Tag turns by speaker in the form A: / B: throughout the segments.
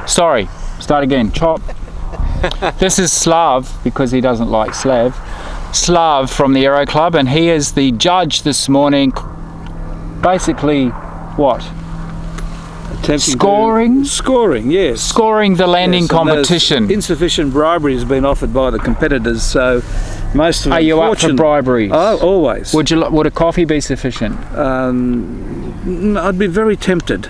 A: Sorry, start again. Chop. This is Slav, because he doesn't like Slav. Slav from the Aero Club, and he is the judge this morning. Basically, what? Scoring, yes. Scoring the landing competition.
B: Insufficient bribery has been offered by the competitors, so most of them.
A: Are you up for briberies?
B: Oh, always.
A: Would a coffee be sufficient?
B: I'd be very tempted.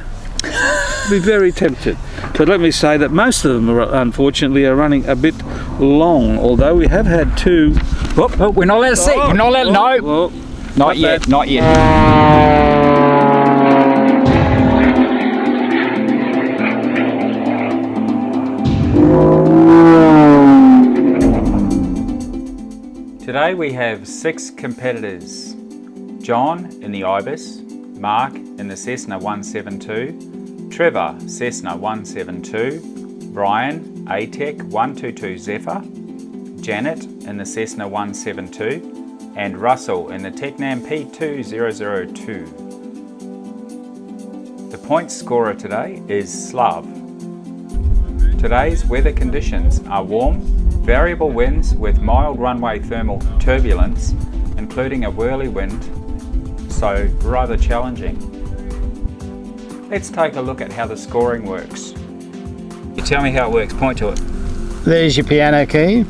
B: But let me say that most of them, unfortunately, are running a bit long. Although we have had two.
A: Oh, we're not allowed to see. We're not allowed. No. Not yet. Not yet. Today we have 6 competitors: John in the IBIS, Mark in the Cessna 172, Trevor Cessna 172, Brian Atec 122 Zephyr, Janet in the Cessna 172, and Russell in the Tecnam P2002. The point scorer today is Slav. Today's weather conditions are warm, variable winds with mild runway thermal turbulence, including a whirly wind, so rather challenging. Let's take a look at how the scoring works. You tell me how it works, point to it.
C: There's your piano key.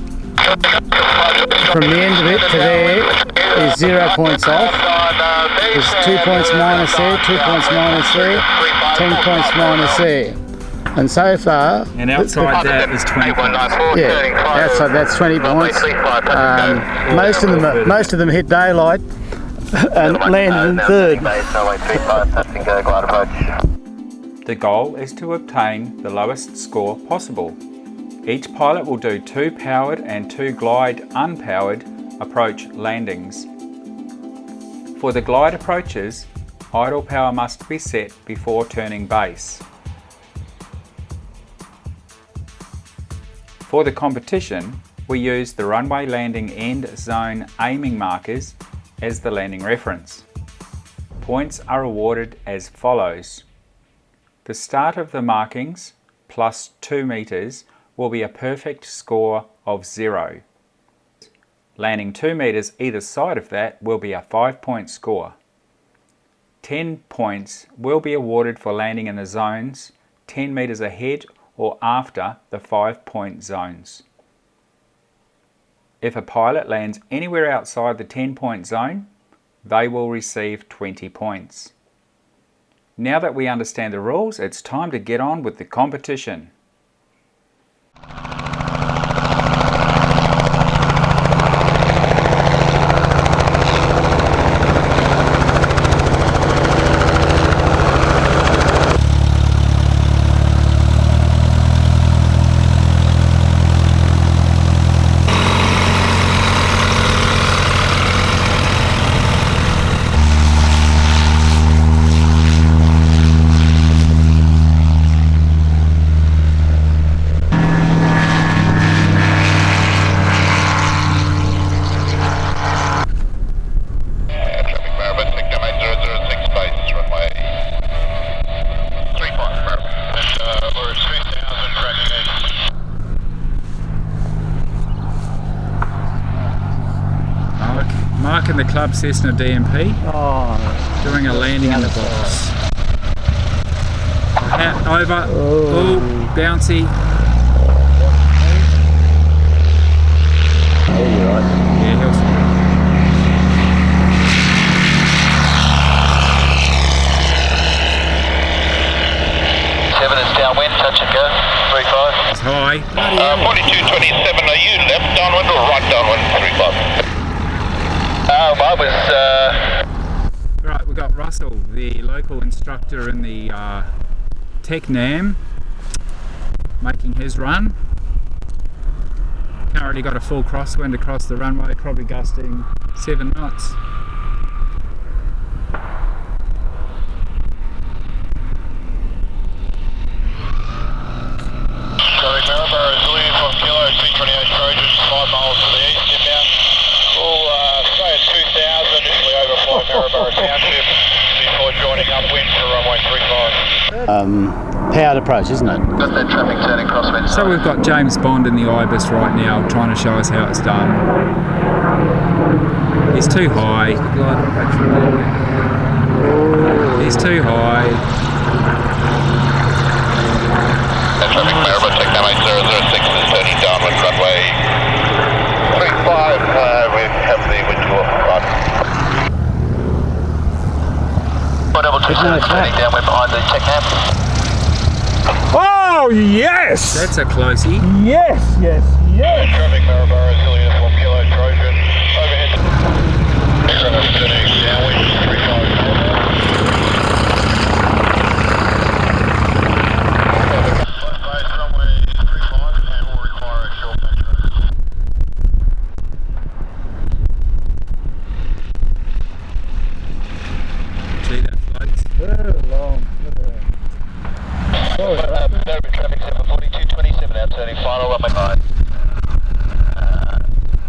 C: From the end of it to there is 0 points off. There's 2 points minus there, 2 points minus there, 10 points minus there. And so far...
A: And outside that is 20 points.
C: Yeah, outside that's 20 points. Most of them hit daylight and landed in third.
A: The goal is to obtain the lowest score possible. Each pilot will do 2 powered and 2 glide unpowered approach landings. For the glide approaches, idle power must be set before turning base. For the competition, we use the runway landing end zone aiming markers as the landing reference. Points are awarded as follows. The start of the markings plus 2 meters will be a perfect score of 0. Landing 2 meters either side of that will be a 5-point score. 10 points will be awarded for landing in the zones 10 meters ahead or after the 5-point zones. If a pilot lands anywhere outside the 10-point zone, they will receive 20 points. Now that we understand the rules, it's time to get on with the competition. Mark in the Club Cessna DMP, doing a landing in the box. Over, bouncy. Yeah, he'll see.
D: Seven is downwind, touch and go, 3-5.
A: It's high.
D: 4227, are you left downwind or right downwind, 3-5? I was...
A: Right, we've got Russell, the local instructor in the Tecnam, making his run. Currently got a full crosswind across the runway, probably gusting 7 knots.
C: powered approach, isn't it?
D: Got that traffic turning crosswind.
A: So we've got James Bond in the IBIS right now trying to show us how it's done. He's too high. He's too high.
D: Traffic Maribor, Tecnam 8006 is turning downwind runway 35. We have the wind to off front. 422 turning downwind behind the Tecnam.
B: Oh yes!
A: That's a closey.
B: Yes, yes, yes!
D: Traffic Maribor, Helios 1 Kilo Trojan. Overhead. Turning downwind 35.
A: Gee, that floats.
B: Very long.
D: Zephyr traffic Zephyr 4227 now turning final runway 9.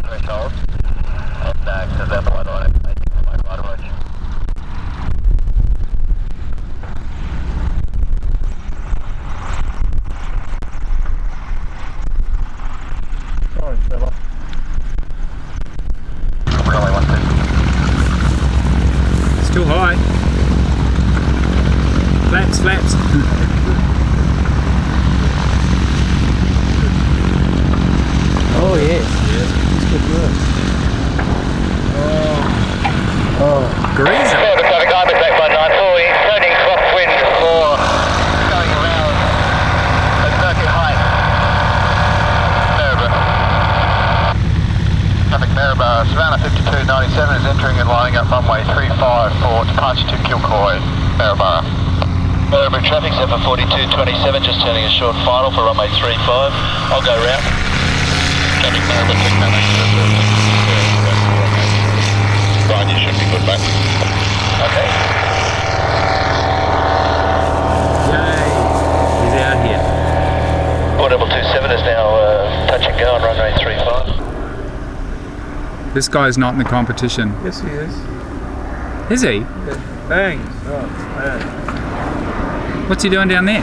D: Threshold. And so that's why I make my right approach.
B: Sorry, Trevor.
D: Runway 12.
A: Still high. Flaps, flaps.
C: Oh yes. It's good work.
A: Greaser.
D: Traffic IBIS 8194, he's turning crosswind for going around at circuit height. Maribor. Traffic Maribor, Savannah 5297 is entering and lining up runway 35 for departure to Kilcoy, Maribor. Maribor traffic Zephyr 4227 just turning a short final for runway 35. I'll go round. Traffic Maribor, Tecnam 8006. Brian, you should be good, mate. Okay.
A: Yay. He's out here.
D: 4227 is now touch and go on runway 35.
A: This guy's not in the competition.
B: Yes, he is.
A: Is he?
B: Bang! Oh, man.
A: What's he doing down there?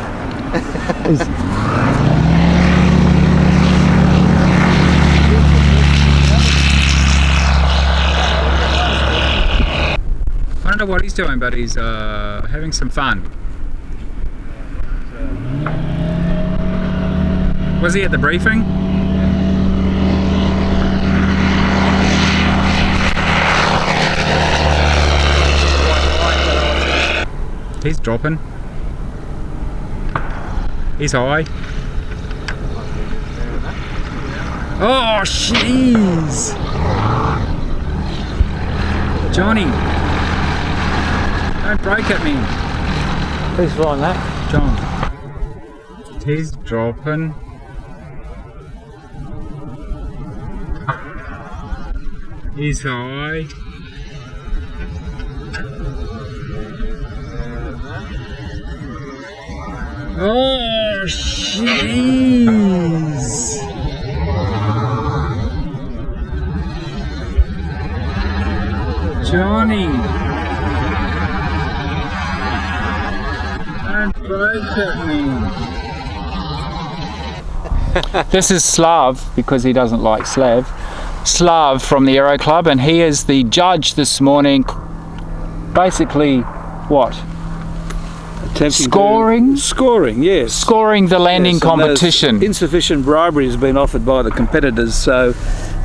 A: I don't know what he's doing, but he's having some fun. Was he at the briefing? He's dropping. He's high. Oh, jeez! Johnny! Don't break at me.
C: Who's flying that?
A: John. He's dropping. He's high. Oh, jeez. Johnny. Don't break at me. This is Slav, because he doesn't like Slav. Slav from the Aero Club, and he is the judge this morning. Basically, what? Scoring,
B: yes.
A: Scoring the landing competition.
B: Insufficient bribery has been offered by the competitors, so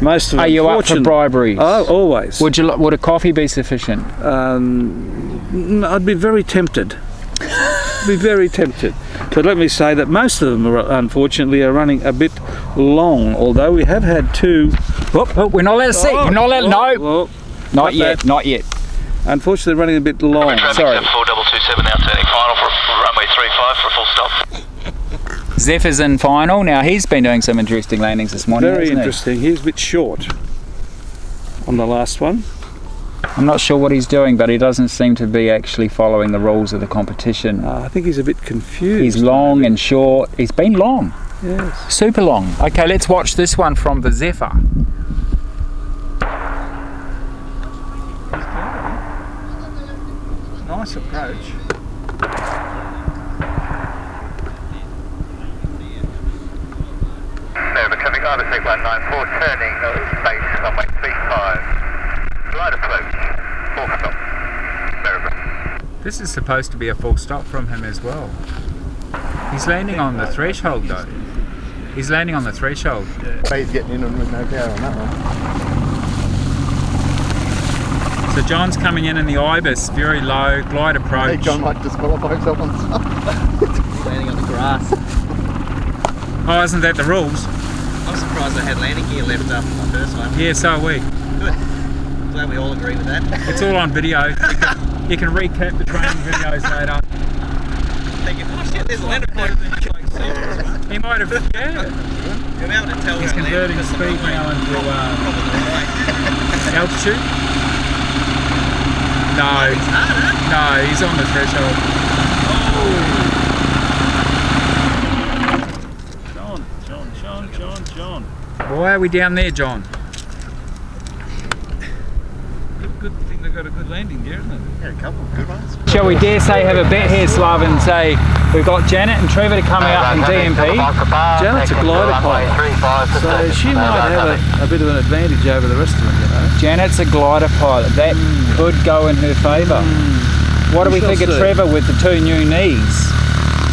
B: most of them.
A: Are you up for briberies?
B: Oh, always.
A: Would a coffee be sufficient?
B: I'd be very tempted. Be very tempted. But let me say that most of them, unfortunately, are running a bit long. Although we have had two.
A: Oh, we're not allowed to see. We're not allowed. No, not yet. Not yet.
B: Unfortunately, running a bit long.
A: Sorry.
D: 4227 now turning final for runway 35 for a full stop.
A: Zephyr's in final. Now he's been doing some interesting landings this morning.
B: Very interesting. He's a bit short on the last one.
A: I'm not sure what he's doing, but he doesn't seem to be actually following the rules of the competition.
B: I think he's a bit confused.
A: He's long and short. He's been long.
B: Yes.
A: Super long. Okay, let's watch this one from the Zephyr.
B: Nice approach.
D: Atec 194, turning base runway 35. Glide approach, full stop.
A: This is supposed to be a full stop from him as well. He's landing on the threshold though. He's landing on the threshold.
E: He's getting in with no power on that one.
A: So John's coming in the IBIS, very low, glide
E: I think
A: approach.
E: John might disqualify himself on stuff.
F: He's landing on the grass.
A: Oh, isn't that the rules?
F: I'm surprised I had landing gear left after my first one.
A: Yeah, so are we.
F: Good. Glad we all agree with that.
A: It's all on video. You can recap the training videos later.
F: Thinking, oh shit, there's a landing point.
A: He might have, yeah.
F: You're able to tell
A: He's
F: where I
A: converting
F: landed,
A: speed now into altitude. No, no, he's on the threshold.
B: John.
A: Why are we down there, John?
B: Good thing they got a good landing gear, isn't it?
E: Yeah, a couple of good ones.
A: Shall we dare say have a bet here, Slav, and say we've got Janet and Trevor to come out in DMP?
B: Janet's a glider pilot, so she might have a bit of an advantage over the rest of them, you know.
A: Janet's a glider pilot. That could go in her favour. What do we think of Trevor with the 2 new knees?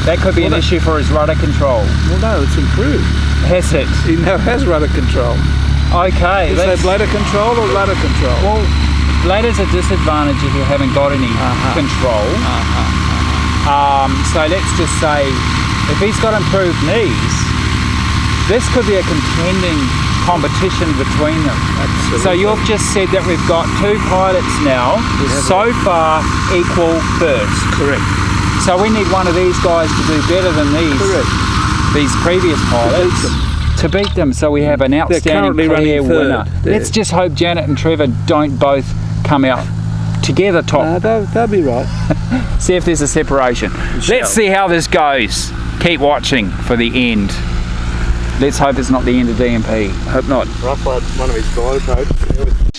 A: That could be an issue for his rudder control.
B: Well, no, it's improved.
A: Has it?
B: He now has rudder control.
A: Okay.
B: Is that bladder control or rudder control?
A: Well, bladder's a disadvantage if you haven't got any control. So let's just say, if he's got improved knees, this could be a contending competition between them.
B: Absolutely.
A: So you've just said that we've got 2 pilots now, so far equal first.
B: Correct.
A: So we need one of these guys to do better than these previous pilots to beat them. So we have an outstanding clear winner. Let's just hope Janet and Trevor don't both come out together top.
B: They'll be right.
A: See if there's a separation. Let's see how this goes. Keep watching for the end. Let's hope it's not the end of DMP.
B: Hope not.
E: Rough one of his glide approach.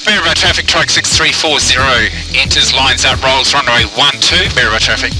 G: Bearable traffic, track 6340, enters, lines up, rolls runway 12, Bearable traffic.